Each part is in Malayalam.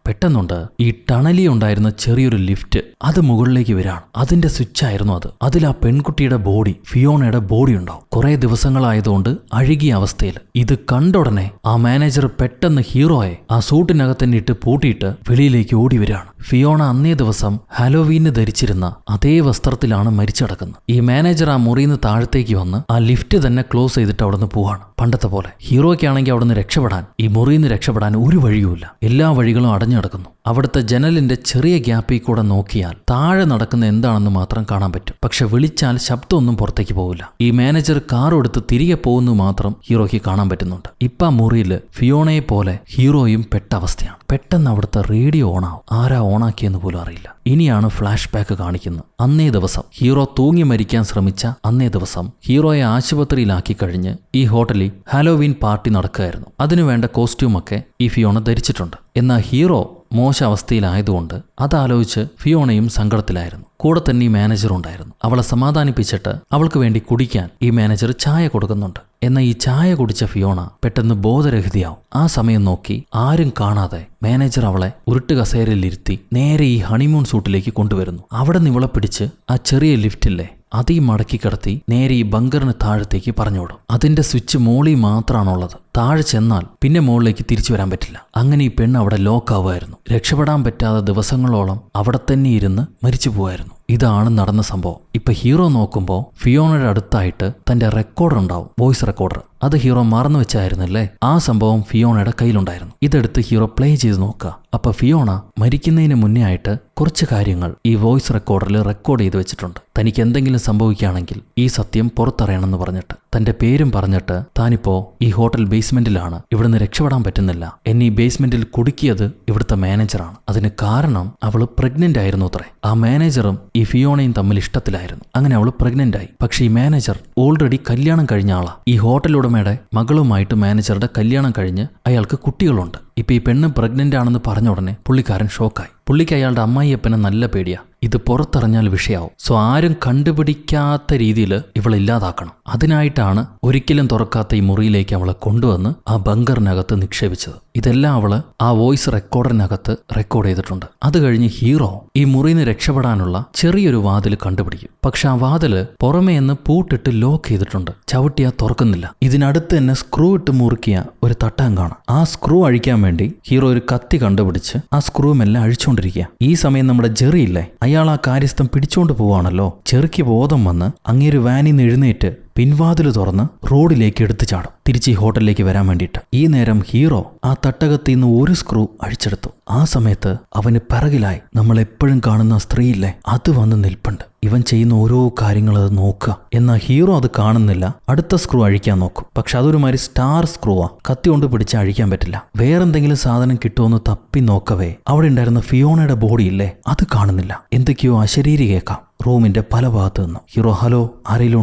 പെട്ടെന്നുണ്ട് ഈ ടണലി ഉണ്ടായിരുന്ന ചെറിയൊരു ലിഫ്റ്റ് അത് മുകളിലേക്ക് വരാണ്. അതിന്റെ സ്വിച്ച് ആയിരുന്നു അത്. അതിൽ ആ പെൺകുട്ടിയുടെ ബോഡി, ഫിയോണയുടെ ബോഡി ഉണ്ടാവും. കുറെ ദിവസങ്ങളായതുകൊണ്ട് അഴുകിയ അവസ്ഥയിൽ. ഇത് കണ്ടുടനെ ആ മാനേജർ പെട്ടെന്ന് ഹീറോയെ ആ സൂട്ടിനകത്ത് തന്നെ ഇട്ട് പൂട്ടിയിട്ട് വെളിയിലേക്ക് ഓടി വരികയാണ്. ഫിയോണ അന്നേ ദിവസം ഹാലോവീന് ധരിച്ചിരുന്ന അതേ വസ്ത്രത്തിലാണ് മരിച്ചടക്കുന്നത്. ഈ മാനേജർ ആ മുറിയിൽ നിന്ന് താഴത്തേക്ക് വന്ന് ആ ലിഫ്റ്റ് തന്നെ ക്ലോസ് ചെയ്തിട്ട് അവിടെ നിന്ന് പോവാണ്. പണ്ടത്തെ പോലെ ഹീറോയ്ക്കാണെങ്കിൽ അവിടെ നിന്ന് രക്ഷപ്പെടാൻ, ഈ മുറിയിൽ നിന്ന് രക്ഷപ്പെടാൻ ഒരു വഴിയുമില്ല. എല്ലാ വഴികളും അടഞ്ഞു കിടക്കുന്നു. അവിടുത്തെ ജനലിന്റെ ചെറിയ ഗ്യാപ്പിൽ കൂടെ നോക്കിയാൽ താഴെ നടക്കുന്ന എന്താണെന്ന് മാത്രം കാണാൻ പറ്റും. പക്ഷെ വിളിച്ചാൽ ശബ്ദമൊന്നും പുറത്തേക്ക് പോകില്ല. ഈ മാനേജർ കാർ എടുത്ത് തിരികെ പോകുന്നു മാത്രം ഹീറോയ്ക്ക് കാണാൻ പറ്റുന്നുണ്ട്. ഇപ്പൊ ആ മുറിയിൽ ഫിയോണയെ പോലെ ഹീറോയും പെട്ട അവസ്ഥയാണ്. പെട്ടെന്ന് അവിടുത്തെ റേഡിയോ ഓണാവും. ആരാ ഓണാക്കിയെന്ന് പോലും അറിയില്ല. ഇനിയാണ് ഫ്ലാഷ് ബാക്ക് കാണിക്കുന്നത്. അന്നേ ദിവസം ഹീറോ തൂങ്ങി മരിക്കാൻ ശ്രമിച്ച അന്നേ ദിവസം ഹീറോയെ ആശുപത്രിയിലാക്കി കഴിഞ്ഞ് ഈ ഹോട്ടലിൽ ഹാലോവീൻ പാർട്ടി നടക്കുകയായിരുന്നു. അതിനുവേണ്ട കോസ്റ്റ്യൂമൊക്കെ ഈ ഫിയോണ ധരിച്ചിട്ടുണ്ട്. എന്നാൽ ഹീറോ മോശ അവസ്ഥയിലായതുകൊണ്ട് അതാലോചിച്ച് ഫിയോണയും സങ്കടത്തിലായിരുന്നു. കൂടെ തന്നെ ഈ മാനേജർ ഉണ്ടായിരുന്നു. അവളെ സമാധാനിപ്പിച്ചിട്ട് അവൾക്ക് വേണ്ടി കുടിക്കാൻ ഈ മാനേജർ ചായ കൊടുക്കുന്നുണ്ട്. എന്നാൽ ഈ ചായ കുടിച്ച ഫിയോണ പെട്ടെന്ന് ബോധരഹിതയാവും. ആ സമയം നോക്കി ആരും കാണാതെ മാനേജർ അവളെ ഉരുട്ട് കസേരയിലിരുത്തി നേരെ ഈ ഹണിമൂൺ സൂട്ടിലേക്ക് കൊണ്ടുവരുന്നു. അവിടെ നിന്ന് ഇവളെ പിടിച്ച് ആ ചെറിയ ലിഫ്റ്റില്ലേ അതീ മടക്കി കിടത്തി നേരെ ഈ ബങ്കറിന് താഴത്തേക്ക് പറഞ്ഞുവിടും. അതിന്റെ സ്വിച്ച് മോളി മാത്രമാണുള്ളത്. താഴെ ചെന്നാൽ പിന്നെ മുകളിലേക്ക് തിരിച്ചു വരാൻ പറ്റില്ല. അങ്ങനെ ഈ പെണ്ണ് അവിടെ ലോക്കാവുമായിരുന്നു. രക്ഷപ്പെടാൻ പറ്റാതെ ദിവസങ്ങളോളം അവിടെ തന്നെ ഇരുന്ന് മരിച്ചു പോവായിരുന്നു. ഇതാണ് നടന്ന സംഭവം. ഇപ്പൊ ഹീറോ നോക്കുമ്പോൾ ഫിയോണയുടെ അടുത്തായിട്ട് തന്റെ റെക്കോർഡർ ഉണ്ടാവും, വോയിസ് റെക്കോർഡർ. അത് ഹീറോ മറന്നു വെച്ചായിരുന്നല്ലേ. ആ സംഭവം ഫിയോണയുടെ കയ്യിലുണ്ടായിരുന്നു. ഇതെടുത്ത് ഹീറോ പ്ലേ ചെയ്ത് നോക്കുക. അപ്പൊ ഫിയോണ മരിക്കുന്നതിന് മുന്നേ ആയിട്ട് കുറച്ച് കാര്യങ്ങൾ ഈ വോയിസ് റെക്കോർഡറിൽ റെക്കോർഡ് ചെയ്ത് വെച്ചിട്ടുണ്ട്. തനിക്ക് എന്തെങ്കിലും സംഭവിക്കുകയാണെങ്കിൽ ഈ സത്യം പുറത്തറിയണമെന്ന് പറഞ്ഞിട്ട്, തന്റെ പേരും പറഞ്ഞിട്ട്, താനിപ്പോ ഈ ഹോട്ടൽ ബേസ്മെന്റിലാണ്, ഇവിടുന്ന് രക്ഷപ്പെടാൻ പറ്റുന്നില്ല, എന്നെ ഈ ബേസ്മെന്റിൽ കുടുക്കിയത് ഇവിടുത്തെ മാനേജറാണ്, അതിന് കാരണം അവള് പ്രഗ്നന്റ് ആയിരുന്നു അത്രേ. ആ മാനേജറും ഈ ഫിയോണയും തമ്മിൽ ഇഷ്ടത്തിലായിരുന്നു. അങ്ങനെ അവള് പ്രഗ്നന്റ് ആയി. പക്ഷെ ഈ മാനേജർ ഓൾറെഡി കല്യാണം കഴിഞ്ഞ ആളാ. ഈ ഹോട്ടൽ ഉടമയുടെ മകളുമായിട്ട് മാനേജറുടെ കല്യാണം കഴിഞ്ഞ് അയാൾക്ക് കുട്ടികളുണ്ട്. ഇപ്പൊ ഈ പെണ്ണ് പ്രഗ്നന്റ് ആണെന്ന് പറഞ്ഞ ഉടനെ പുള്ളിക്കാരൻ ഷോക്കായി. പുള്ളിക്ക് അയാളുടെ അമ്മായിയപ്പനെ നല്ല പേടിയാ. ഇത് പുറത്തറിഞ്ഞാൽ വിഷയാവും. സോ ആരും കണ്ടുപിടിക്കാത്ത രീതിയിൽ ഇവളെ ഇല്ലാതാക്കണം. അതിനായിട്ടാണ് ഒരിക്കലും തുറക്കാത്ത ഈ മുറിയിലേക്ക് അവളെ കൊണ്ടുവന്ന് ആ ബങ്കറിനകത്ത് നിക്ഷേപിച്ചത്. ഇതെല്ലാം അവള് ആ വോയിസ് റെക്കോർഡറിനകത്ത് റെക്കോർഡ് ചെയ്തിട്ടുണ്ട്. അത് കഴിഞ്ഞ് ഹീറോ ഈ മുറിയിൽ നിന്ന് രക്ഷപ്പെടാനുള്ള ചെറിയൊരു വാതിൽ കണ്ടുപിടിക്കും. പക്ഷെ ആ വാതില് പുറമേ നിന്ന് പൂട്ടിട്ട് ലോക്ക് ചെയ്തിട്ടുണ്ട്. ചവിട്ടിയാ തുറക്കുന്നില്ല. ഇതിനടുത്ത് തന്നെ സ്ക്രൂ ഇട്ട് മുറുക്കിയ ഒരു തട്ടം കാണാം. ആ സ്ക്രൂ അഴിക്കാൻ വേണ്ടി ഹീറോ ഒരു കത്തി കണ്ടുപിടിച്ച് ആ സ്ക്രൂ മെല്ലെ അഴിച്ചുകൊണ്ടിരിക്കുക. ഈ സമയം നമ്മുടെ ജെറി ഇല്ലേ, അയാൾ ആ കാര്യസ്ഥം പിടിച്ചോണ്ട് പോവാണല്ലോ. ചെറുക്കി ബോധം വന്ന് അങ്ങേര് വാനിൽ നിന്ന് എഴുന്നേറ്റ് പിൻവാതില് തുറന്ന് റോഡിലേക്ക് എടുത്തു ചാടും, തിരിച്ച് ഈ ഹോട്ടലിലേക്ക് വരാൻ വേണ്ടിയിട്ട്. ഈ നേരം ഹീറോ ആ തട്ടകത്തിൽ നിന്ന് ഒരു സ്ക്രൂ അഴിച്ചെടുത്തു. ആ സമയത്ത് അവന് പിറകിലായി നമ്മൾ എപ്പോഴും കാണുന്ന സ്ത്രീയില്ലേ, അത് വന്ന് നിൽപ്പുണ്ട്. ഇവൻ ചെയ്യുന്ന ഓരോ കാര്യങ്ങൾ അത് നോക്കുക. എന്നാൽ ഹീറോ അത് കാണുന്നില്ല. അടുത്ത സ്ക്രൂ അഴിക്കാൻ നോക്കും. പക്ഷെ അതൊരുമാതിരി സ്റ്റാർ സ്ക്രൂവാ, കത്തി കൊണ്ട് പിടിച്ച് അഴിക്കാൻ പറ്റില്ല. വേറെന്തെങ്കിലും സാധനം കിട്ടുമെന്ന് തപ്പി നോക്കവേ അവിടെ ഉണ്ടായിരുന്ന ഫിയോണയുടെ ബോഡി ഇല്ലേ, അത് കാണുന്നില്ല. എന്തൊക്കെയോ അശരീരി കേൾക്കാം റൂമിന്റെ പല ഭാഗത്തു നിന്നും. ഹീറോ ഹലോ ആരെങ്കിലും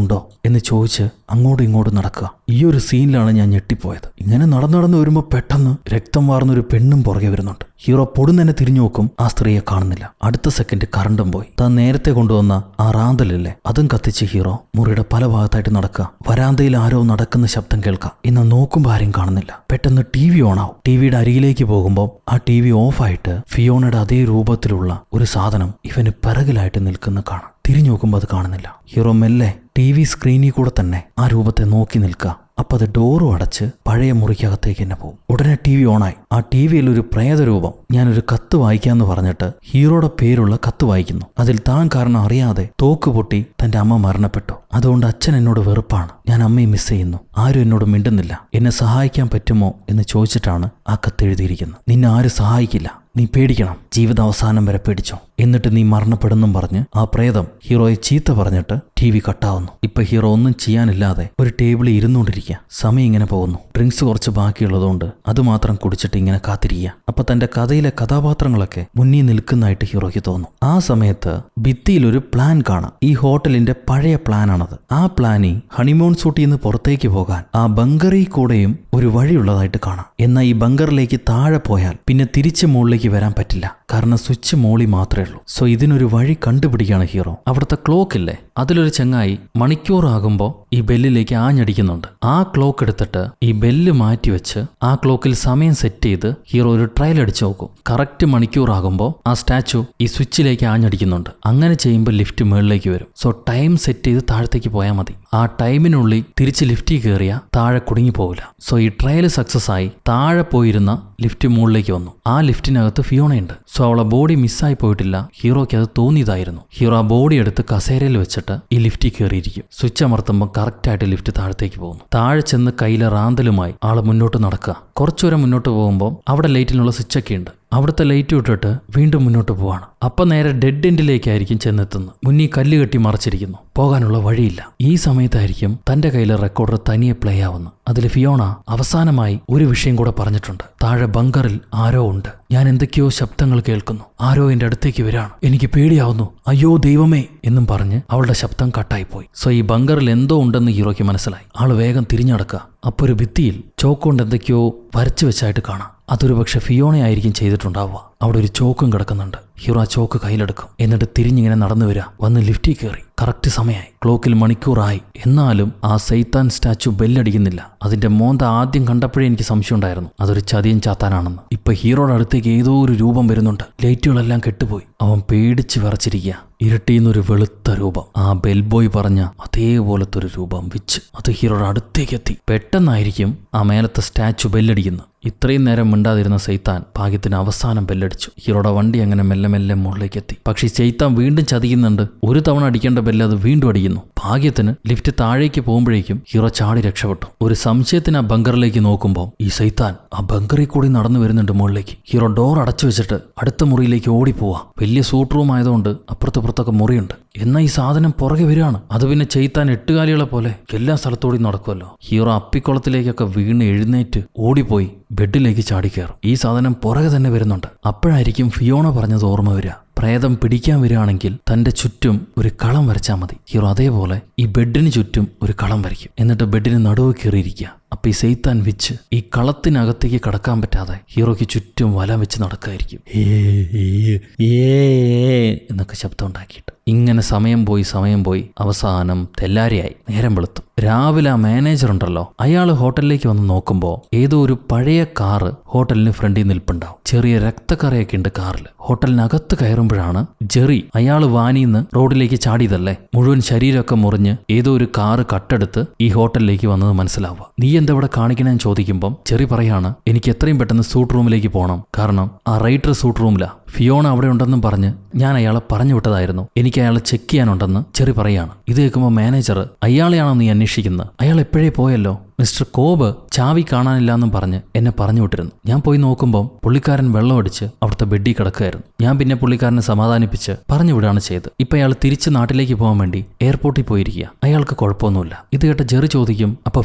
ഉണ്ടോ എന്ന് ചോദിച്ച് അങ്ങോട്ടും ഇങ്ങോട്ടും നടക്കുക. ഈ ഒരു സീനിലാണ് ഞാൻ ഞെട്ടിപ്പോയത്. ഇങ്ങനെ നടന്നു വരുമ്പോൾ പെട്ടെന്ന് രക്തം വാർന്നൊരു പെണ്ണും പുറകെ വരുന്നുണ്ട്. ഹീറോ പൊടുന്നന്നെ തിരിഞ്ഞു നോക്കും, ആ സ്ത്രീയെ കാണുന്നില്ല. അടുത്ത സെക്കൻഡ് കറണ്ടും പോയി. താൻ നേരത്തെ കൊണ്ടുവന്ന ആ റാന്തലില്ലേ, അതും കത്തിച്ച് ഹീറോ മുറിയുടെ പല ഭാഗത്തായിട്ട് നടക്കുക. വരാന്തയിൽ ആരോ നടക്കുന്ന ശബ്ദം കേൾക്കാം. ഇന്ന് നോക്കുമ്പോൾ ആരും കാണുന്നില്ല. പെട്ടെന്ന് TV ഓണാവും. ടിവിയുടെ അരികിലേക്ക് പോകുമ്പോൾ ആ TV ഓഫായിട്ട് ഫിയോണയുടെ അതേ രൂപത്തിലുള്ള ഒരു സാധനം ഇവന് പിറകിലായിട്ട് നിൽക്കുന്ന കാണാം. തിരിഞ്ഞു നോക്കുമ്പോൾ അത് കാണുന്നില്ല. ഹീറോ മെല്ലെ TV സ്ക്രീനിൽ കൂടെ തന്നെ ആ രൂപത്തെ നോക്കി നിൽക്കുക. അപ്പൊ അത് ഡോറും അടച്ച് പഴയ മുറിക്കകത്തേക്ക് തന്നെ പോകും. ഉടനെ TV ഓണായി. ആ TVയിൽ ഒരു പ്രേതരൂപം ഞാനൊരു കത്ത് വായിക്കാന്ന് പറഞ്ഞിട്ട് ഹീറോയുടെ പേരുള്ള കത്ത് വായിക്കുന്നു. അതിൽ താൻ കാരണം അറിയാതെ തോക്ക് പൊട്ടി തന്റെ അമ്മ മരണപ്പെട്ടു. അതുകൊണ്ട് അച്ഛൻ എന്നോട് വെറുപ്പാണ്. ഞാൻ അമ്മയെ മിസ് ചെയ്യുന്നു. ആരും എന്നോട് മിണ്ടുന്നില്ല. എന്നെ സഹായിക്കാൻ പറ്റുമോ എന്ന് ചോദിച്ചിട്ടാണ് ആ കത്ത് എഴുതിയിരിക്കുന്നത്. നിന്നെ ആരും സഹായിക്കില്ല, നീ പേടിക്കണം, ജീവിതാവസാനം വരെ പേടിച്ചോ, എന്നിട്ട് നീ മരണപ്പെടുന്നും പറഞ്ഞ് ആ പ്രേതം ഹീറോയെ ചീത്ത പറഞ്ഞിട്ട് TV കട്ടാവുന്നു. ഇപ്പൊ ഹീറോ ഒന്നും ചെയ്യാനില്ലാതെ ഒരു ടേബിളിൽ ഇരുന്നുകൊണ്ടിരിക്കുക. സമയം ഇങ്ങനെ പോകുന്നു. ഡ്രിങ്ക്സ് കുറച്ച് ബാക്കിയുള്ളതുകൊണ്ട് അതുമാത്രം കുടിച്ചിട്ട് ഇങ്ങനെ കാത്തിരിക്കുക. അപ്പൊ തന്റെ കഥയിലെ കഥാപാത്രങ്ങളൊക്കെ മുന്നിൽ നിൽക്കുന്നതായിട്ട് ഹീറോയ്ക്ക് തോന്നും. ആ സമയത്ത് ഭിത്തിയിൽ ഒരു പ്ലാൻ കാണാം. ഈ ഹോട്ടലിന്റെ പഴയ പ്ലാനാണത്. ആ പ്ലാനിൽ ഹണിമൂൺ സൂട്ടിൽ നിന്ന് പുറത്തേക്ക് പോകാൻ ആ ബങ്കറിൽ കൂടെയും ഒരു വഴിയുള്ളതായിട്ട് കാണാം. എന്നാൽ ഈ ബങ്കറിലേക്ക് താഴെ പോയാൽ പിന്നെ തിരിച്ച് മുകളിലേക്ക് വരാൻ പറ്റില്ല. കാരണം സ്വിച്ച് മോളി മാത്രമേ ഉള്ളൂ. സോ ഇതിനൊരു വഴി കണ്ടുപിടിക്കുകയാണ് ഹീറോ. അവിടുത്തെ ക്ലോക്ക് ഇല്ലേ, അതിലൊരു വേറൊരു ചങ്ങായി മണിക്കൂറാകുമ്പോൾ ഈ ബെല്ലിലേക്ക് ആഞ്ഞടിക്കുന്നുണ്ട്. ആ ക്ലോക്ക് എടുത്തിട്ട് ഈ ബെല്ല് മാറ്റിവെച്ച് ആ ക്ലോക്കിൽ സമയം സെറ്റ് ചെയ്ത് ഹീറോ ഒരു ട്രയൽ അടിച്ചു നോക്കും. കറക്റ്റ് മണിക്കൂറാകുമ്പോൾ ആ സ്റ്റാച്ചു ഈ സ്വിച്ചിലേക്ക് ആഞ്ഞടിക്കുന്നുണ്ട്. അങ്ങനെ ചെയ്യുമ്പോൾ ലിഫ്റ്റ് മുകളിലേക്ക് വരും. സോ ടൈം സെറ്റ് ചെയ്ത് താഴത്തേക്ക് പോയാൽ മതി. ആ ടൈമിനുള്ളിൽ തിരിച്ച് ലിഫ്റ്റിൽ കയറിയാൽ താഴെ കുടുങ്ങി പോകില്ല. സോ ഈ ട്രയൽ സക്സസ് ആയി. താഴെ പോയിരുന്ന ലിഫ്റ്റ് മുകളിലേക്ക് വന്നു. ആ ലിഫ്റ്റിനകത്ത് ഫിയോണയുണ്ട്. സോ അവളെ ബോഡി മിസ്സായി പോയിട്ടില്ല. ഹീറോയ്ക്ക് അത് തോന്നിയതായിരുന്നു. ഹീറോ ആ ബോഡി എടുത്ത് കസേരയിൽ വെച്ചിട്ട് ഈ ലിഫ്റ്റിൽ കയറിയിരിക്കും. സ്വിച്ച് അമർത്തുമ്പോൾ കറക്റ്റായിട്ട് ലിഫ്റ്റ് താഴത്തേക്ക് പോകുന്നു. താഴെ ചെന്ന് കയ്യിലെ റാന്തലുമായി ആള് മുന്നോട്ട് നടക്കുക. കുറച്ചുവരെ മുന്നോട്ട് പോകുമ്പോൾ അവിടെ ലൈറ്റിനുള്ള സ്വിച്ചൊക്കെ ഉണ്ട്. അവിടുത്തെ ലൈറ്റ് വിട്ടിട്ട് വീണ്ടും മുന്നോട്ട് പോവാണ്. അപ്പം നേരെ ഡെഡ് എൻഡിലേക്കായിരിക്കും ചെന്നെത്തുന്നത്. മുന്നിൽ കല്ല് കെട്ടി മറച്ചിരിക്കുന്നു. പോകാനുള്ള വഴിയില്ല. ഈ സമയത്തായിരിക്കും തന്റെ കയ്യിലെ റെക്കോർഡർ തനിയെ പ്ലേ ആവുന്നു. അതിൽ ഫിയോണ അവസാനമായി ഒരു വിഷയം കൂടെ പറഞ്ഞിട്ടുണ്ട്. താഴെ ബങ്കറിൽ ആരോ ഉണ്ട്. ഞാൻ എന്തൊക്കെയോ ശബ്ദങ്ങൾ കേൾക്കുന്നു. ആരോ എന്റെ അടുത്തേക്ക് വരാണ്. എനിക്ക് പേടിയാവുന്നു. അയ്യോ ദൈവമേ എന്നും പറഞ്ഞ് അവളുടെ ശബ്ദം കട്ടായിപ്പോയി. സോ ഈ ബങ്കറിൽ എന്തോ ഉണ്ടെന്ന് ഹീറോയ്ക്ക് മനസ്സിലായി. ആള് വേഗം തിരിഞ്ഞടക്കുക. അപ്പോൾ ഒരു ഭിത്തിയിൽ ചോക്കുകൊണ്ട് എന്തൊക്കെയോ വരച്ചു വെച്ചായിട്ട് കാണാം. അതൊരു പക്ഷെ ഫിയോണയായിരിക്കും ചെയ്തിട്ടുണ്ടാവുക. അവിടെ ഒരു ചോക്കും കിടക്കുന്നുണ്ട്. ഹീറോ ആ ചോക്ക് കയ്യിലെടുക്കും. എന്നിട്ട് തിരിഞ്ഞിങ്ങനെ നടന്നു വരിക. വന്ന് ലിഫ്റ്റിൽ കയറി. കറക്റ്റ് സമയമായി. ക്ലോക്കിൽ മണിക്കൂറായി. എന്നാലും ആ സൈത്താൻ സ്റ്റാച്ചു ബെല്ലടിക്കുന്നില്ല. അതിന്റെ മോന്ത ആദ്യം കണ്ടപ്പോഴേ എനിക്ക് സംശയം ഉണ്ടായിരുന്നു അതൊരു ചതിയൻ ചാത്താനാണെന്ന്. ഇപ്പൊ ഹീറോയുടെ അടുത്തേക്ക് ഏതോ ഒരു രൂപം വരുന്നുണ്ട്. ലൈറ്റുകളെല്ലാം കെട്ടുപോയി. അവൻ പേടിച്ച് വിറച്ചിരിക്കുക. ഇരട്ടിന്നൊരു വെളുത്ത രൂപം. ആ ബെൽബോയ് പറഞ്ഞ അതേപോലത്തെ ഒരു രൂപം വെച്ച് അത് ഹീറോയുടെ അടുത്തേക്ക് എത്തി. പെട്ടെന്നായിരിക്കും ആ മേലത്തെ സ്റ്റാച്ചു ബെല്ലടിക്കുന്നത്. ഇത്രയും നേരം മിണ്ടാതിരുന്ന സൈത്താൻ ഭാഗ്യത്തിന് അവസാനം ബെല്ലടിച്ചു. ഹീറോയുടെ വണ്ടി അങ്ങനെ മെല്ലെ മെല്ലെ മുകളിലേക്ക് എത്തി. പക്ഷേ സൈത്താൻ വീണ്ടും ചതിക്കുന്നുണ്ട്. ഒരു തവണ അടിക്കേണ്ട ബെല്ല് അത് വീണ്ടും അടിക്കുന്നു. ഭാഗ്യത്തിന് ലിഫ്റ്റ് താഴേക്ക് പോകുമ്പോഴേക്കും ഹീറോ ചാടി രക്ഷപ്പെട്ടു. ഒരു സംശയത്തിന് ആ ബങ്കറിലേക്ക് നോക്കുമ്പോൾ ഈ സൈത്താൻ ആ ബങ്കറിൽ കൂടി നടന്നു വരുന്നുണ്ട് മുകളിലേക്ക്. ഹീറോ ഡോർ അടച്ചു വെച്ചിട്ട് അടുത്ത മുറിയിലേക്ക് ഓടിപ്പോവാ. വലിയ സൂട്ട് റൂം ആയതുകൊണ്ട് അപ്പുറത്തൊക്കെ മുറിയുണ്ട്. എന്നാൽ ഈ സാധനം പുറകെ വരികയാണ്. അത് പിന്നെ ചെയ്ത്താൻ എട്ടുകാലികളെ പോലെ എല്ലാ സ്ഥലത്തോടി നടക്കുമല്ലോ. ഹീറോ അപ്പിക്കുളത്തിലേക്കൊക്കെ വീണ് എഴുന്നേറ്റ് ഓടിപ്പോയി ബെഡിലേക്ക് ചാടിക്കയറും. ഈ സാധനം പുറകെ തന്നെ വരുന്നുണ്ട്. അപ്പോഴായിരിക്കും ഫിയോണ പറഞ്ഞത് ഓർമ്മ വരിക. പ്രേതം പിടിക്കാൻ വരികയാണെങ്കിൽ തന്റെ ചുറ്റും ഒരു കളം വരച്ചാൽ മതി. ഹീറോ അതേപോലെ ഈ ബെഡിന് ചുറ്റും ഒരു കളം വരയ്ക്കും. എന്നിട്ട് ബെഡിന് നടുവ് കയറിയിരിക്കുക. അപ്പൊ ഈ സൈത്താൻ വെച്ച് ഈ കളത്തിനകത്തേക്ക് കടക്കാൻ പറ്റാതെ ഹീറോയ്ക്ക് ചുറ്റും വല വെച്ച് നടക്കായിരിക്കും. എന്നൊക്കെ ശബ്ദം ഉണ്ടാക്കിയിട്ട് ഇങ്ങനെ സമയം പോയി അവസാനം തെല്ലാരിയായി. നേരം വെളുത്തു. രാവിലെ ആ മാനേജർ ഉണ്ടല്ലോ, അയാൾ ഹോട്ടലിലേക്ക് വന്ന് നോക്കുമ്പോൾ ഏതോ ഒരു പഴയ കാറ് ഹോട്ടലിന് ഫ്രണ്ടിൽ നിൽപ്പുണ്ടാവും. ചെറിയ രക്തക്കറയൊക്കെ ഉണ്ട് കാറിൽ. ഹോട്ടലിനകത്ത് കയറുമ്പോഴാണ് ജെറി അയാൾ വാനിന്ന് റോഡിലേക്ക് ചാടിയതല്ലേ, മുഴുവൻ ശരീരമൊക്കെ മുറിഞ്ഞ് ഏതോ ഒരു കാറ് കട്ടെടുത്ത് ഈ ഹോട്ടലിലേക്ക് വന്നത് മനസ്സിലാവുക. നീ എന്താ ഇവിടെ കാണിക്കണമെന്ന് ചോദിക്കുമ്പം ജെറി പറയാണ്, എനിക്ക് എത്രയും പെട്ടെന്ന് സൂട്ട് റൂമിലേക്ക് പോകണം. കാരണം ആ റൈറ്റർ സൂട്ട് റൂമിലാ. ഫിയോണ അവിടെ ഉണ്ടെന്നും പറഞ്ഞ് ഞാൻ അയാളെ പറഞ്ഞു വിട്ടതായിരുന്നു. എനിക്ക് അയാളെ ചെക്ക് ചെയ്യാനുണ്ടെന്ന് ജെറി പറയാണ്. ഇത് കേൾക്കുമ്പോൾ മാനേജർ, അയാളെയാണോ നീ അന്വേഷിക്കുന്നത്? അയാൾ എപ്പോഴേ പോയല്ലോ. മിസ്റ്റർ കോബ് ചാവി കാണാനില്ലാന്നും പറഞ്ഞ് എന്നെ പറഞ്ഞു വിട്ടിരുന്നു. ഞാൻ പോയി നോക്കുമ്പോൾ പുള്ളിക്കാരൻ വെള്ളമടിച്ച് അവിടുത്തെ ബെഡിൽ കിടക്കുകയായിരുന്നു. ഞാൻ പിന്നെ പുള്ളിക്കാരനെ സമാധാനിപ്പിച്ച് പറഞ്ഞു വിടുകയാണ് ചെയ്ത്. ഇപ്പൊ അയാൾ തിരിച്ച് നാട്ടിലേക്ക് പോകാൻ വേണ്ടി എയർപോർട്ടിൽ പോയിരിക്കുക. അയാൾക്ക് കുഴപ്പമൊന്നുമില്ല. ഇത് കേട്ട ജെറി ചോദിക്കും, അപ്പൊ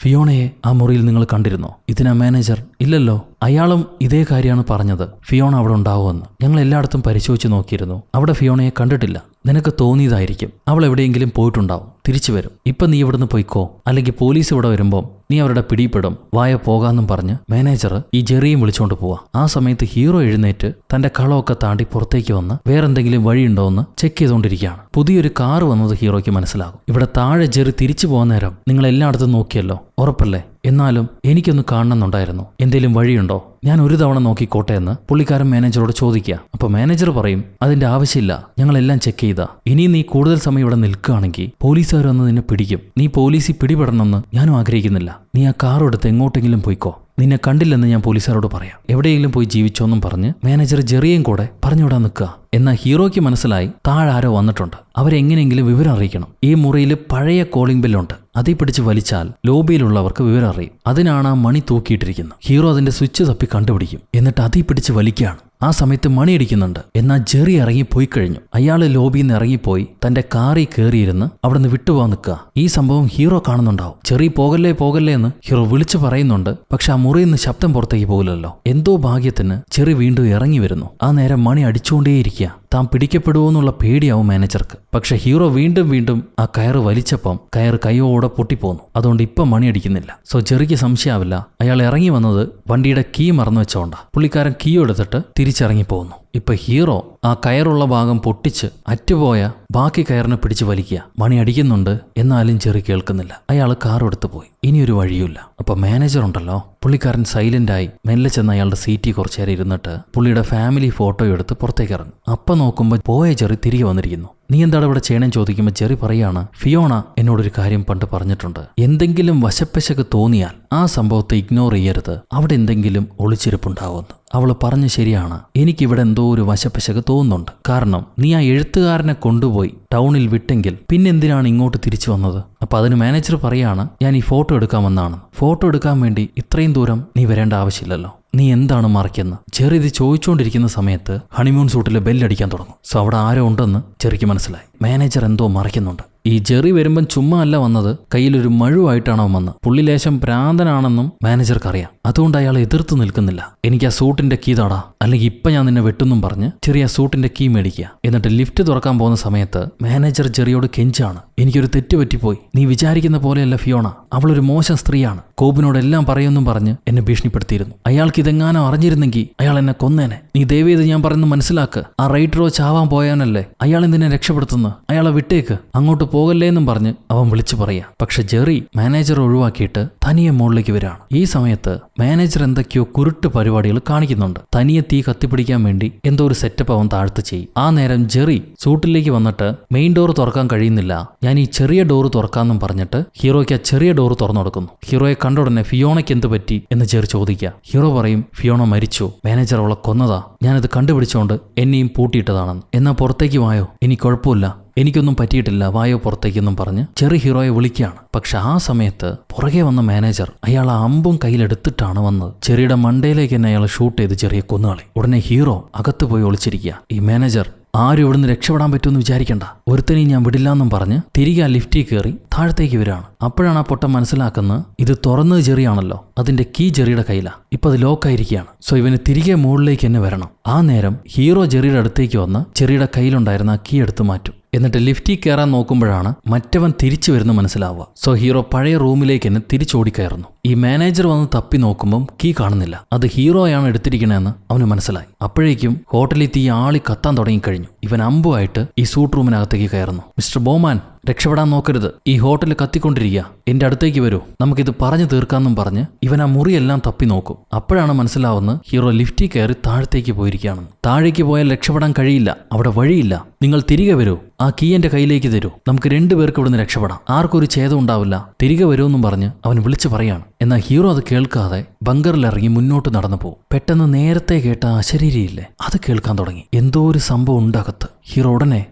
ഫിയോണയെ ആ മുറിയിൽ നിങ്ങൾ കണ്ടിരുന്നോ? ഇതിനാ മാനേജർ, ഇല്ലല്ലോ, അയാളും ഇതേ കാര്യമാണ് പറഞ്ഞത്, ഫിയോണ അവിടെ ഉണ്ടാവുമെന്ന്. ഞങ്ങൾ എല്ലായിടത്തും പരിശോധിച്ച് നോക്കിയിരുന്നു. അവിടെ ഫിയോണയെ കണ്ടിട്ടില്ല. നിനക്ക് തോന്നിയതായിരിക്കും. അവൾ എവിടെയെങ്കിലും പോയിട്ടുണ്ടാവും, തിരിച്ചു വരും. ഇപ്പൊ നീ ഇവിടുന്ന് പോയിക്കോ, അല്ലെങ്കിൽ പോലീസ് ഇവിടെ വരുമ്പോൾ നീ അവരുടെ പിടിപ്പെടും, വായ പോകാന്നും പറഞ്ഞ് മാനേജർ ഈ ജെറിയും വിളിച്ചോണ്ട് പോവാ. ആ സമയത്ത് ഹീറോ എഴുന്നേറ്റ് തന്റെ കളമൊക്കെ താണ്ടി പുറത്തേക്ക് വന്ന് വേറെന്തെങ്കിലും വഴിയുണ്ടോ എന്ന് ചെക്ക് ചെയ്തുകൊണ്ടിരിക്കുകയാണ്. പുതിയൊരു കാറ് വന്നത് ഹീറോയ്ക്ക് മനസ്സിലാകും. ഇവിടെ താഴെ ജെറി തിരിച്ചു പോകാൻ നേരം നിങ്ങൾ എല്ലായിടത്തും നോക്കിയല്ലോ, ഉറപ്പല്ലേ? എന്നാലും എനിക്കൊന്ന് കാണണമെന്നുണ്ടായിരുന്നു. എന്തേലും വഴിയുണ്ടോ? ഞാൻ ഒരു തവണ നോക്കിക്കോട്ടെ എന്ന് പുള്ളിക്കാരൻ മാനേജറോട് ചോദിക്കുക. അപ്പൊ മാനേജർ പറയും, അതിന്റെ ആവശ്യമില്ല, ഞങ്ങളെല്ലാം ചെക്ക് ചെയ്താ. ഇനി നീ കൂടുതൽ സമയം ഇവിടെ നിൽക്കുകയാണെങ്കിൽ പോലീസുകാർ വന്ന് നിന്നെ പിടിക്കും. നീ പോലീസിൽ പിടിപെടണമെന്ന് ഞാനും ആഗ്രഹിക്കുന്നില്ല. നീ ആ കാർ എടുത്ത് എങ്ങോട്ടെങ്കിലും പോയിക്കോ. നിന്നെ കണ്ടില്ലെന്ന് ഞാൻ പോലീസുകാരോട് പറയാം. എവിടെയെങ്കിലും പോയി ജീവിച്ചോന്നും പറഞ്ഞ് മാനേജർ ജെറിയും കൂടെ പറഞ്ഞുവിടാൻ നിൽക്കുക. എന്നാൽ ഹീറോയ്ക്ക് മനസ്സിലായി താഴെ ആരോ വന്നിട്ടുണ്ട്. അവരെങ്ങനെയെങ്കിലും വിവരം അറിയിക്കണം. ഈ മുറിയിൽ പഴയ കോളിംഗ് ബെല്ലുണ്ട്. അതിൽ പിടിച്ച് വലിച്ചാൽ ലോബിയിലുള്ളവർക്ക് വിവരം അറിയും. അതിനാണ് ആ മണി തൂക്കിയിട്ടിരിക്കുന്നത്. ഹീറോ അതിന്റെ സ്വിച്ച് തപ്പി കണ്ടുപിടിക്കും. എന്നിട്ട് അതിൽ പിടിച്ച് വലിക്കുകയാണ്. ആ സമയത്ത് മണിയടിക്കുന്നുണ്ട്. എന്നാൽ ജെറി ഇറങ്ങിപ്പോയി കഴിഞ്ഞു. അയാൾ ലോബിയിൽ നിന്ന് ഇറങ്ങിപ്പോയി തന്റെ കാറിൽ കയറിയിരുന്ന് അവിടെ നിന്ന് വിട്ടുപോകാൻ നിൽക്കുക. ഈ സംഭവം ഹീറോ കാണുന്നുണ്ടാവും. ജെറി പോകല്ലേ എന്ന് ഹീറോ വിളിച്ചു പറയുന്നുണ്ട്. പക്ഷെ ആ മുറിയിൽ നിന്ന് ശബ്ദം പുറത്തേക്ക് പോകില്ലല്ലോ. എന്തോ ഭാഗ്യത്തിന് ജെറി വീണ്ടും ഇറങ്ങി വരുന്നു. ആ നേരം മണി അടിച്ചുകൊണ്ടേയിരിക്കുക. താൻ പിടിക്കപ്പെടുമോ എന്നുള്ള പേടിയാവും മാനേജർക്ക്. പക്ഷെ ഹീറോ വീണ്ടും ആ കയറ് വലിച്ചപ്പം കയറ് കൈയോടെ പൊട്ടിപ്പോന്നു. അതുകൊണ്ട് ഇപ്പം മണി അടിക്കുന്നില്ല. സോ ജെറിക്ക് സംശയമാവില്ല, അയാൾ ഇറങ്ങി വന്നത് വണ്ടിയുടെ കീ മറന്നു വെച്ചോണ്ടാ. പുള്ളിക്കാരൻ കീ എടുത്തിട്ട് തിരിച്ചിറങ്ങി പോകുന്നു. ഇപ്പൊ ഹീറോ ആ കയറുള്ള ഭാഗം പൊട്ടിച്ച് അറ്റുപോയ ബാക്കി കയറിനെ പിടിച്ച് വലിക്കുക. മണി അടിക്കുന്നുണ്ട്, എന്നാലും ചെറി കേൾക്കുന്നില്ല. അയാൾ കാർ എടുത്ത് പോയി. ഇനിയൊരു വഴിയുമില്ല. അപ്പൊ മാനേജർ ഉണ്ടല്ലോ, പുള്ളിക്കാരൻ സൈലന്റായി മെല്ലെ ചെന്ന് അയാളുടെ സീറ്റിൽ കുറച്ചേരം ഇരുന്നിട്ട് പുള്ളിയുടെ ഫാമിലി ഫോട്ടോ എടുത്ത് പുറത്തേക്ക് ഇറങ്ങും. അപ്പം നോക്കുമ്പോൾ പോയ ചെറി തിരികെ വന്നിരിക്കുന്നു. നീ എന്താണ് ഇവിടെ ചെയ്യണമെന്ന് ചോദിക്കുമ്പോൾ ചെറി പറയാണ്, ഫിയോണ എന്നോടൊരു കാര്യം പണ്ട് പറഞ്ഞിട്ടുണ്ട്. എന്തെങ്കിലും വശപ്പശക്ക് തോന്നിയാൽ ആ സംഭവത്തെ ഇഗ്നോർ ചെയ്യരുത്, അവിടെ എന്തെങ്കിലും ഒളിച്ചിരിപ്പുണ്ടാവുമെന്ന്. അവള് പറഞ്ഞു ശരിയാണ്, എനിക്കിവിടെ എന്തോ ഒരു വശപ്പശക്ക് തോന്നുന്നുണ്ട്. കാരണം നീ ആ എഴുത്തുകാരനെ കൊണ്ടുപോയി ടൗണിൽ വിട്ടെങ്കിൽ പിന്നെന്തിനാണ് ഇങ്ങോട്ട് തിരിച്ചു വന്നത്? അപ്പൊ അതിന് മാനേജർ പറയാണ്, ഞാൻ ഈ ഫോട്ടോ എടുക്കാമെന്നാണ്. ഫോട്ടോ എടുക്കാൻ വേണ്ടി ഇത്രയും ദൂരം നീ വരേണ്ട ആവശ്യമില്ലല്ലോ, നീ എന്താണ് മറയ്ക്കുന്നത്? ചെറി ഇത് ചോദിച്ചുകൊണ്ടിരിക്കുന്ന സമയത്ത് ഹണിമൂൺ സൂട്ടിലെ ബെല്ലടിക്കാൻ തുടങ്ങും. സോ അവിടെ ആരോ ഉണ്ടെന്ന് ചെറിക്ക് മനസ്സിലായി. മാനേജർ എന്തോ മറയ്ക്കുന്നുണ്ട്. ഈ ജെറി വരുമ്പം ചുമ്മാ അല്ല വന്നത്, കയ്യിലൊരു മഴുവായിട്ടാണോ വന്നത്. പുള്ളി ലേശം ഭ്രാന്തനാണെന്നും മാനേജർക്ക് അറിയാം. അതുകൊണ്ട് അയാൾ എതിർത്ത് നിൽക്കുന്നില്ല. എനിക്ക് ആ സൂട്ടിന്റെ കീ താടാ, അല്ലെങ്കിൽ ഇപ്പൊ ഞാൻ നിന്നെ വെട്ടുന്നും പറഞ്ഞ് ചെറിയ സൂട്ടിന്റെ കീ മേടിക്കുക. എന്നിട്ട് ലിഫ്റ്റ് തുറക്കാൻ പോകുന്ന സമയത്ത് മാനേജർ ജെറിയോട് കെഞ്ചാണ്, എനിക്കൊരു തെറ്റ് പറ്റിപ്പോയി. നീ വിചാരിക്കുന്ന പോലെയല്ല ഫിയോണ, അവളൊരു മോശം സ്ത്രീയാണ്. കോബിനോടെല്ലാം പറയുമെന്നും പറഞ്ഞ് എന്നെ ഭീഷണിപ്പെടുത്തിയിരുന്നു. അയാൾക്ക് ഇതെങ്ങാനും അറിഞ്ഞിരുന്നെങ്കിൽ അയാൾ എന്നെ കൊന്നേനെ. നീ ദയവേത് ഞാൻ പറയുന്നത് മനസ്സിലാക്ക്. ആ റൈറ്ററോ ചാവാൻ പോയാനല്ലേ, അയാൾ എന്തിനെ രക്ഷപ്പെടുത്തുന്നു? അയാളെ വിട്ടേക്ക്, അങ്ങോട്ട് പോകല്ലേ എന്നും പറഞ്ഞ് അവൻ വിളിച്ചു പറയാ. പക്ഷെ ജെറി മാനേജർ ഒഴിവാക്കിയിട്ട് തനിയെ മുകളിലേക്ക് വരികയാണ്. ഈ സമയത്ത് മാനേജർ എന്തൊക്കെയോ കുരുട്ട് പരിപാടികൾ കാണിക്കുന്നുണ്ട്. തനിയെ തീ കത്തിപ്പിടിക്കാൻ വേണ്ടി എന്തോ ഒരു സെറ്റപ്പ് അവൻ താഴ്ത്ത് ചെയ്യും. ആ നേരം ജെറി സൂട്ടിലേക്ക് വന്നിട്ട് മെയിൻ ഡോർ തുറക്കാൻ കഴിയുന്നില്ല, ഞാൻ ഈ ചെറിയ ഡോറ് തുറക്കാന്നും പറഞ്ഞിട്ട് ഹീറോയ്ക്ക് ആ ചെറിയ ഡോറ് തുറന്നു കൊടുക്കുന്നു. ഹീറോയെ കണ്ട ഉടനെ ഫിയോണയ്ക്ക് എന്ത് പറ്റി എന്ന് ജെറി ചോദിക്കുക. ഹീറോ പറയും, ഫിയോണ മരിച്ചു, മാനേജർ അവളെ കൊന്നതാ, ഞാനത് കണ്ടുപിടിച്ചോണ്ട് എന്നെയും പൂട്ടിയിട്ടതാണെന്ന്. എന്നാ പുറത്തേക്ക് വായോ, ഇനി കുഴപ്പമില്ല, എനിക്കൊന്നും പറ്റിയിട്ടില്ല, വായോ പുറത്തേക്കെന്നും പറഞ്ഞ് ചെറി ഹീറോയെ വിളിക്കുകയാണ്. പക്ഷെ ആ സമയത്ത് പുറകെ വന്ന മാനേജർ അയാൾ ആ അമ്പും കയ്യിലെടുത്തിട്ടാണ് വന്നത്. ചെറിയുടെ മണ്ടയിലേക്ക് തന്നെ അയാൾ ഷൂട്ട് ചെയ്ത് ചെറിയ കൊന്നുകളി. ഉടനെ ഹീറോ അകത്ത് പോയി ഒളിച്ചിരിക്കുക. ഈ മാനേജർ ആരും ഇവിടുന്ന് രക്ഷപ്പെടാൻ പറ്റുമെന്ന് വിചാരിക്കണ്ട, ഒരുത്തനെയും ഞാൻ വിടില്ലാന്നും പറഞ്ഞ് തിരികെ ആ ലിഫ്റ്റിൽ കയറി താഴത്തേക്ക് വരികയാണ്. അപ്പോഴാണ് ആ പൊട്ടൻ മനസ്സിലാക്കുന്നത്, ഇത് തുറന്നത് ചെറിയാണല്ലോ, അതിന്റെ കീ ജെറിയുടെ കയ്യിലാണ്, ഇപ്പൊ അത് ലോക്കായിരിക്കുകയാണ്. സോ ഇവന് തിരികെ മുകളിലേക്ക് തന്നെ വരണം. ആ നേരം ഹീറോ ജെറിയുടെ അടുത്തേക്ക് വന്ന് ചെറിയുടെ കയ്യിലുണ്ടായിരുന്ന ആ കീ എടുത്ത് മാറ്റും. എന്നിട്ട് ലിഫ്റ്റിൽ കയറാൻ നോക്കുമ്പോഴാണ് മറ്റവൻ തിരിച്ചു വരുന്ന മനസ്സിലാവുക. സോ ഹീറോ പഴയ റൂമിലേക്ക് തന്നെ തിരിച്ചോടിക്കയറുന്നു. ഈ മാനേജർ വന്ന് തപ്പി നോക്കുമ്പം കീ കാണുന്നില്ല, അത് ഹീറോയാണ് എടുത്തിരിക്കണതെന്ന് അവന് മനസ്സിലായി. അപ്പോഴേക്കും ഹോട്ടലിൽ തീ ആളി കത്താൻ തുടങ്ങിക്കഴിഞ്ഞു. ഇവൻ അമ്പുമായിട്ട് ഈ സൂട്ട് റൂമിനകത്തേക്ക് കയറുന്നു. മിസ്റ്റർ ബോമാൻ, രക്ഷപ്പെടാൻ നോക്കരുത്, ഈ ഹോട്ടൽ കത്തിക്കൊണ്ടിരിക്കുക, എന്റെ അടുത്തേക്ക് വരൂ, നമുക്കിത് പറഞ്ഞു തീർക്കാമെന്നും പറഞ്ഞ് ഇവൻ ആ മുറിയെല്ലാം തപ്പി നോക്കും. അപ്പോഴാണ് മനസ്സിലാവുന്നത് ഹീറോ ലിഫ്റ്റിൽ കയറി താഴത്തേക്ക് പോയിരിക്കുകയാണെന്ന്. താഴേക്ക് പോയാൽ രക്ഷപ്പെടാൻ കഴിയില്ല, അവിടെ വഴിയില്ല, നിങ്ങൾ തിരികെ വരൂ, ആ കീ എന്റെ കയ്യിലേക്ക് തരൂ, നമുക്ക് രണ്ടുപേർക്ക് ഇവിടുന്ന് രക്ഷപ്പെടാം, ആർക്കൊരു ഛേദം ഉണ്ടാവില്ല, തിരികെ വരുമെന്നും പറഞ്ഞ് അവൻ വിളിച്ചു പറയാണ്. എന്നാൽ ഹീറോ അത് കേൾക്കാതെ ബങ്കറിലിറങ്ങി മുന്നോട്ട് നടന്നു പോകും. പെട്ടെന്ന് നേരത്തെ കേട്ട അശരീരിയില്ലേ, അത് കേൾക്കാൻ തുടങ്ങി. എന്തോ ഒരു സംഭവം ഉണ്ടകത്ത്. ഹീറോ ഉടനെ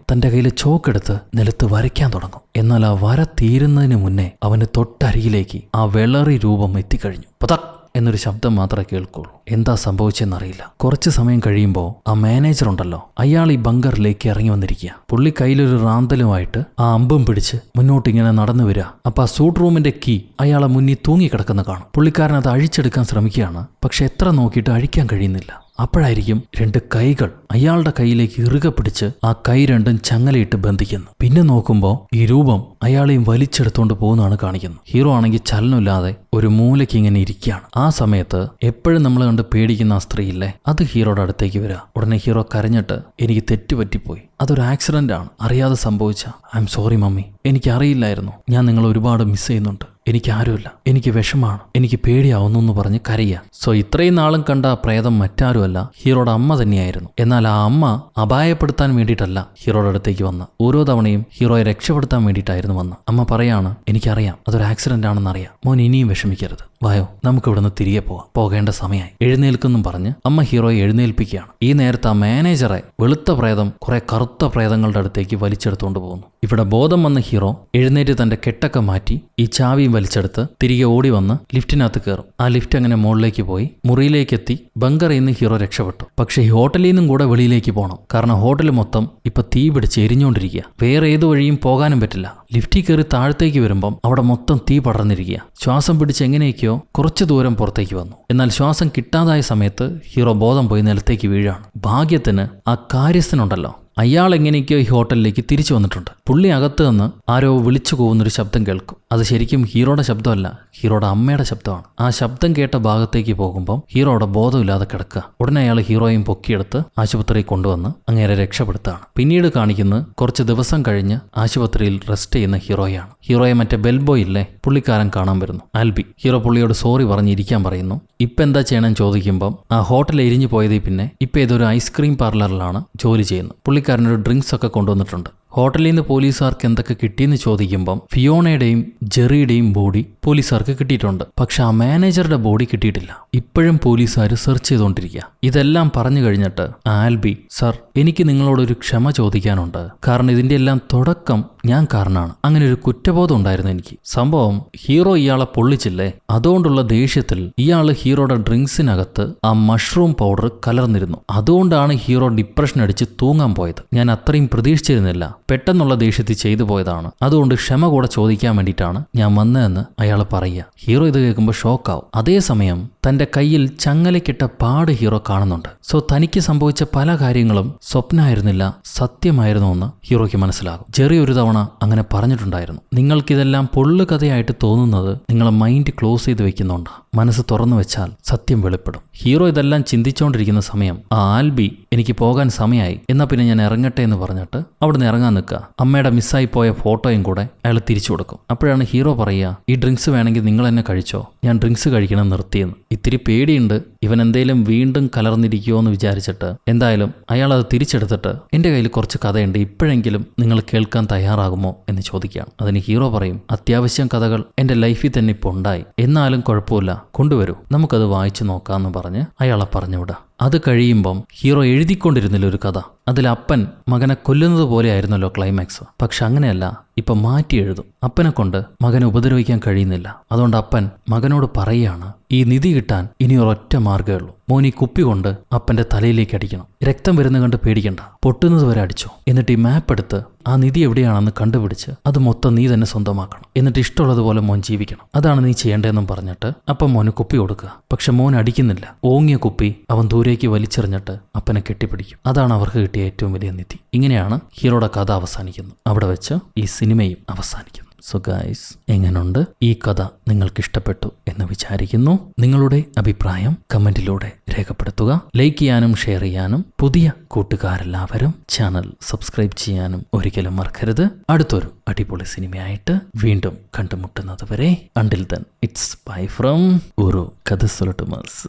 തന്റെ കയ്യിൽ ചോക്കെടുത്ത് നിലത്ത് വരയ്ക്കാൻ തുടങ്ങും. എന്നാൽ ആ വര തീരുന്നതിന് മുന്നേ അവന് തൊട്ടരികിലേക്ക് ആ വെള്ളറി രൂപം എത്തിക്കഴിഞ്ഞു. പതക് എന്നൊരു ശബ്ദം മാത്രമേ കേൾക്കുള്ളൂ. എന്താ സംഭവിച്ചെന്നറിയില്ല. കുറച്ച് സമയം കഴിയുമ്പോൾ ആ മാനേജർ ഉണ്ടല്ലോ, അയാൾ ഈ ബങ്കറിലേക്ക് ഇറങ്ങി വന്നിരിക്കുക. പുള്ളി കയ്യിലൊരു റാന്തലുമായിട്ട് ആ അമ്പും പിടിച്ച് മുന്നോട്ട് ഇങ്ങനെ നടന്നു വരിക. അപ്പൊ ആ സൂട്ട് റൂമിന്റെ കീ അയാളെ മുന്നിൽ തൂങ്ങിക്കിടക്കുന്ന കാണും. പുള്ളിക്കാരൻ അത് അഴിച്ചെടുക്കാൻ ശ്രമിക്കുകയാണ്. പക്ഷെ എത്ര നോക്കിയിട്ട് അഴിക്കാൻ കഴിയുന്നില്ല. അപ്പോഴായിരിക്കും രണ്ട് കൈകൾ അയാളുടെ കയ്യിലേക്ക് ഇറുകെ പിടിച്ച് ആ കൈ രണ്ടും ചങ്ങലയിട്ട് ബന്ധിക്കുന്നു. പിന്നെ നോക്കുമ്പോൾ ഈ രൂപം അയാളെയും വലിച്ചെടുത്തോണ്ട് പോകുന്നതാണ് കാണിക്കുന്നത്. ഹീറോ ആണെങ്കിൽ ചലനമില്ലാതെ ഒരു മൂലയ്ക്ക് ഇങ്ങനെ ഇരിക്കുകയാണ്. ആ സമയത്ത് എപ്പോഴും നമ്മൾ കണ്ട് പേടിക്കുന്ന ആ സ്ത്രീ ഇല്ലേ, അത് ഹീറോയുടെ അടുത്തേക്ക് വരിക. ഉടനെ ഹീറോ കരഞ്ഞിട്ട്, എനിക്ക് തെറ്റുപറ്റിപ്പോയി, അതൊരു ആക്സിഡന്റ് ആണ്, അറിയാതെ സംഭവിച്ച, ഐ എം സോറി മമ്മി, എനിക്കറിയില്ലായിരുന്നു, ഞാൻ നിങ്ങളെ ഒരുപാട് മിസ് ചെയ്യുന്നുണ്ട്, എനിക്കാരുമില്ല, എനിക്ക് വിഷമാണ്, എനിക്ക് പേടിയാവുന്നു എന്ന് പറഞ്ഞ് കരയുക. സോ ഇത്രയും നാളും കണ്ട ആ പ്രേതം മറ്റാരുമല്ല, ഹീറോയുടെ അമ്മ തന്നെയായിരുന്നു. എന്നാൽ ആ അമ്മ അപായപ്പെടുത്താൻ വേണ്ടിയിട്ടല്ല ഹീറോയുടെ അടുത്തേക്ക് വന്ന, ഓരോ തവണയും ഹീറോയെ രക്ഷപ്പെടുത്താൻ വേണ്ടിയിട്ടായിരുന്നു വന്ന. അമ്മ പറയാണ്, എനിക്കറിയാം അതൊരു ആക്സിഡന്റ് ആണെന്ന് അറിയാം, മോൻ ഇനിയും വിഷമിക്കരുത്, വായോ നമുക്ക് ഇവിടുന്ന് തിരികെ പോവാം, പോകേണ്ട സമയമായി, എഴുന്നേൽക്കെന്നും പറഞ്ഞ് അമ്മ ഹീറോയെ എഴുന്നേൽപ്പിക്കുകയാണ്. ഈ നേരത്തെ ആ മാനേജറെ വെളുത്ത പ്രേതം കുറെ കറുത്ത പ്രേതങ്ങളുടെ അടുത്തേക്ക് വലിച്ചെടുത്തുകൊണ്ട് പോകുന്നു. ഇവിടെ ബോധം വന്ന ഹീറോ എഴുന്നേറ്റ് തന്റെ കെട്ടൊക്കെ മാറ്റി ഈ ചാവിയും വലിച്ചെടുത്ത് തിരികെ ഓടി വന്ന് ലിഫ്റ്റിനകത്ത് കയറും. ആ ലിഫ്റ്റ് അങ്ങനെ മുകളിലേക്ക് പോയി മുറിയിലേക്ക് എത്തി ബങ്കറിൽ നിന്ന് ഹീറോ രക്ഷപ്പെട്ടു. പക്ഷേ ഈ ഹോട്ടലിൽ നിന്നും കൂടെ വെളിയിലേക്ക് പോകണം. കാരണം ഹോട്ടൽ മൊത്തം ഇപ്പൊ തീ പിടിച്ച് എരിഞ്ഞുകൊണ്ടിരിക്കുക. വേറെ ഏതു വഴിയും പോകാനും പറ്റില്ല. ലിഫ്റ്റിൽ കയറി താഴത്തേക്ക് വരുമ്പം അവിടെ മൊത്തം തീ പടർന്നിരിക്കുക. ശ്വാസം പിടിച്ച് എങ്ങനെയൊക്കെയോ കുറച്ചു ദൂരം പുറത്തേക്ക് വന്നു. എന്നാൽ ശ്വാസം കിട്ടാതായ സമയത്ത് ഹീറോ ബോധം പോയി നിലത്തേക്ക് വീഴാണ്. ഭാഗ്യത്തിന് ആ കാര്യസ്ഥനുണ്ടല്ലോ, അയാൾ എങ്ങനെയൊക്കെയോ ഈ ഹോട്ടലിലേക്ക് തിരിച്ചു വന്നിട്ടുണ്ട്. പുള്ളി അകത്ത് നിന്ന് ആരോ വിളിച്ചു കൂവുന്നൊരു ശബ്ദം കേൾക്കും. അത് ശരിക്കും ഹീറോയുടെ ശബ്ദമല്ല, ഹീറോയുടെ അമ്മയുടെ ശബ്ദമാണ്. ആ ശബ്ദം കേട്ട ഭാഗത്തേക്ക് പോകുമ്പോൾ ഹീറോയുടെ ബോധമില്ലാതെ കിടക്കുക. ഉടനെ അയാൾ ഹീറോയും പൊക്കിയെടുത്ത് ആശുപത്രിയിൽ കൊണ്ടുവന്ന് അങ്ങേരെ രക്ഷപ്പെടുത്താണ്. പിന്നീട് കാണിക്കുന്നത് കുറച്ച് ദിവസം കഴിഞ്ഞ് ആശുപത്രിയിൽ റെസ്റ്റ് ചെയ്യുന്ന ഹീറോയാണ്. ഹീറോയെ മറ്റേ ബെൽബോയ് ഇല്ലേ, പുള്ളിക്കാരൻ കാണാൻ വരുന്നു, ആൽബി. ഹീറോ പുള്ളിയോട് സോറി പറഞ്ഞിരിക്കാൻ പറയുന്നു. ഇപ്പം എന്താ ചെയ്യണമെന്ന് ചോദിക്കുമ്പം ആ ഹോട്ടൽ എരിഞ്ഞു പോയതിൽ പിന്നെ ഇപ്പം ഇതൊരു ഐസ്ക്രീം പാർലറിലാണ് ജോലി ചെയ്യുന്നത്. പുള്ളിക്കാരനൊരു ഡ്രിങ്ക്സ് ഒക്കെ കൊണ്ടുവന്നിട്ടുണ്ട്. ഹോട്ടലിൽ നിന്ന് പോലീസുകാർക്ക് എന്തൊക്കെ കിട്ടിയെന്ന് ചോദിക്കുമ്പം ഫിയോണയുടെയും ജെറിയുടെയും ബോഡി പോലീസുകാർക്ക് കിട്ടിയിട്ടുണ്ട്. പക്ഷെ ആ മാനേജറുടെ ബോഡി കിട്ടിയിട്ടില്ല. ഇപ്പോഴും പോലീസുകാർ സെർച്ച് ചെയ്തുകൊണ്ടിരിക്കുക. ഇതെല്ലാം പറഞ്ഞു കഴിഞ്ഞിട്ട് ആൽബി, സർ എനിക്ക് നിങ്ങളോടൊരു ക്ഷമ ചോദിക്കാനുണ്ട്. കാരണം ഇതിന്റെ എല്ലാം തുടക്കം ഞാൻ കാരണമാണ്. അങ്ങനെ ഒരു കുറ്റബോധം ഉണ്ടായിരുന്നു എനിക്ക്. സംഭവം ഹീറോ ഇയാളെ പൊള്ളിച്ചില്ലേ, അതുകൊണ്ടുള്ള ദേഷ്യത്തിൽ ഇയാള് ഹീറോയുടെ ഡ്രിങ്ക്സിനകത്ത് ആ മഷ്റൂം പൗഡർ കലർന്നിരുന്നു. അതുകൊണ്ടാണ് ഹീറോ ഡിപ്രഷൻ അടിച്ച് തൂങ്ങാൻ പോയത്. ഞാൻ അത്രയും പ്രതീക്ഷിച്ചിരുന്നില്ല. പെട്ടെന്നുള്ള ദേഷ്യത്തിൽ ചെയ്തു പോയതാണ്. അതുകൊണ്ട് ക്ഷമ കൂടെ ചോദിക്കാൻ വേണ്ടിയിട്ടാണ് ഞാൻ വന്നതെന്ന് അയാൾ പറയുക. ഹീറോ ഇത് കേൾക്കുമ്പോൾ ഷോക്കാവും. അതേസമയം തന്റെ കയ്യിൽ ചങ്ങലക്കിട്ട പാട് ഹീറോ കാണുന്നുണ്ട്. സോ തനിക്ക് സംഭവിച്ച പല കാര്യങ്ങളും സ്വപ്നമായിരുന്നില്ല, സത്യമായിരുന്നു എന്ന് ഹീറോയ്ക്ക് മനസ്സിലാകും. ജെറി ഒരു തവണ അങ്ങനെ പറഞ്ഞിട്ടുണ്ടായിരുന്നു, നിങ്ങൾക്കിതെല്ലാം പൊള്ളു കഥയായിട്ട് തോന്നുന്നത് നിങ്ങളെ മൈൻഡ് ക്ലോസ് ചെയ്ത് വെക്കുന്നുണ്ട്. മനസ്സ് തുറന്നു വെച്ചാൽ സത്യം വെളിപ്പെടും. ഹീറോ ഇതെല്ലാം ചിന്തിച്ചുകൊണ്ടിരിക്കുന്ന സമയം ആ ആൽബി, എനിക്ക് പോകാൻ സമയമായി, എന്നാ പിന്നെ ഞാൻ ഇറങ്ങട്ടെ എന്ന് പറഞ്ഞിട്ട് അവിടുന്ന് ഇറങ്ങാൻ നിൽക്കുക. അമ്മയുടെ മിസ്സായി പോയ ഫോട്ടോയും കൂടെ അയാൾ തിരിച്ചു കൊടുക്കും. അപ്പോഴാണ് ഹീറോ പറയുക, ഈ ഡ്രിങ്ക്സ് വേണമെങ്കിൽ നിങ്ങൾ തന്നെ കഴിച്ചോ, ഞാൻ ഡ്രിങ്ക്സ് കഴിക്കണം നിർത്തിയെന്ന്. ഇത്തിരി പേടിയുണ്ട് ഇവൻ എന്തേലും വീണ്ടും കലർന്നിരിക്കുമോ എന്ന് വിചാരിച്ചിട്ട് എന്തായാലും അയാൾ അത് തിരിച്ചെടുത്തിട്ട്, എൻ്റെ കയ്യിൽ കുറച്ച് കഥയുണ്ട്, ഇപ്പോഴെങ്കിലും നിങ്ങൾ കേൾക്കാൻ തയ്യാറാകുമോ എന്ന് ചോദിക്കുകയാണ്. അതിന് ഹീറോ പറയും, അത്യാവശ്യം കഥകൾ എൻ്റെ ലൈഫിൽ തന്നെ ഇപ്പോൾ ഉണ്ടായി, എന്നാലും കുഴപ്പമില്ല, കൊണ്ടുവരൂ, നമുക്കത് വായിച്ചു നോക്കാമെന്ന് പറഞ്ഞ് അയാളെ പറഞ്ഞുവിടാം. അത് കഴിയുമ്പം ഹീറോ എഴുതിക്കൊണ്ടിരുന്നില്ല ഒരു കഥ. അതിൽ അപ്പൻ മകനെ കൊല്ലുന്നത് പോലെ ആയിരുന്നല്ലോ ക്ലൈമാക്സ്. പക്ഷെ അങ്ങനെയല്ല, ഇപ്പം മാറ്റി എഴുതും. അപ്പനെ കൊണ്ട് മകനെ ഉപദ്രവിക്കാൻ കഴിയുന്നില്ല. അതുകൊണ്ട് അപ്പൻ മകനോട് പറയുകയാണ്, ഈ നിധി കിട്ടാൻ ഇനി ഒരൊറ്റ മാർഗ്ഗമേ ഉള്ളൂ. മോൻ ഈ കുപ്പി കൊണ്ട് അപ്പന്റെ തലയിലേക്ക് അടിക്കണം. രക്തം വരുന്ന കണ്ട് പേടിക്കണ്ട, പൊട്ടുന്നത് വരെ അടിച്ചോ. എന്നിട്ട് ഈ മാപ്പ് എടുത്ത് ആ നിധി എവിടെയാണെന്ന് കണ്ടുപിടിച്ച് അത് മൊത്തം നീ തന്നെ സ്വന്തമാക്കണം. എന്നിട്ട് ഇഷ്ടമുള്ളതുപോലെ മോൻ ജീവിക്കണം. അതാണ് നീ ചെയ്യേണ്ടതെന്നും പറഞ്ഞിട്ട് അപ്പം മോന് കുപ്പി കൊടുക്കുക. പക്ഷെ മോൻ അടിക്കുന്നില്ല. ഓങ്ങിയ കുപ്പി അവൻ ദൂരേക്ക് വലിച്ചെറിഞ്ഞിട്ട് അപ്പനെ കെട്ടിപ്പിടിക്കും. അതാണ് അവർക്ക് കിട്ടിയ ഏറ്റവും വലിയ നിധി. ഇങ്ങനെയാണ് ഹീറോയുടെ കഥ അവസാനിക്കുന്നത്. അവിടെ വെച്ച് ഈ സിനിമയും അവസാനിക്കുന്നു. സോ ഗൈസ്, എങ്ങനുണ്ട് ഈ കഥ? നിങ്ങൾക്ക് ഇഷ്ടപ്പെട്ടു എന്ന് വിചാരിക്കുന്നു. നിങ്ങളുടെ അഭിപ്രായം കമന്റിലൂടെ രേഖപ്പെടുത്തുക. ലൈക്ക് ചെയ്യാനും ഷെയർ ചെയ്യാനും പുതിയ കൂട്ടുകാരെല്ലാവരും ചാനൽ സബ്സ്ക്രൈബ് ചെയ്യാനും ഒരിക്കലും മറക്കരുത്. അടുത്തൊരു അടിപൊളി സിനിമയായിട്ട് വീണ്ടും കണ്ടുമുട്ടുന്നത് വരെ, until then it's bye from ഒരു കഥ സൊലട്ടുമാസ്.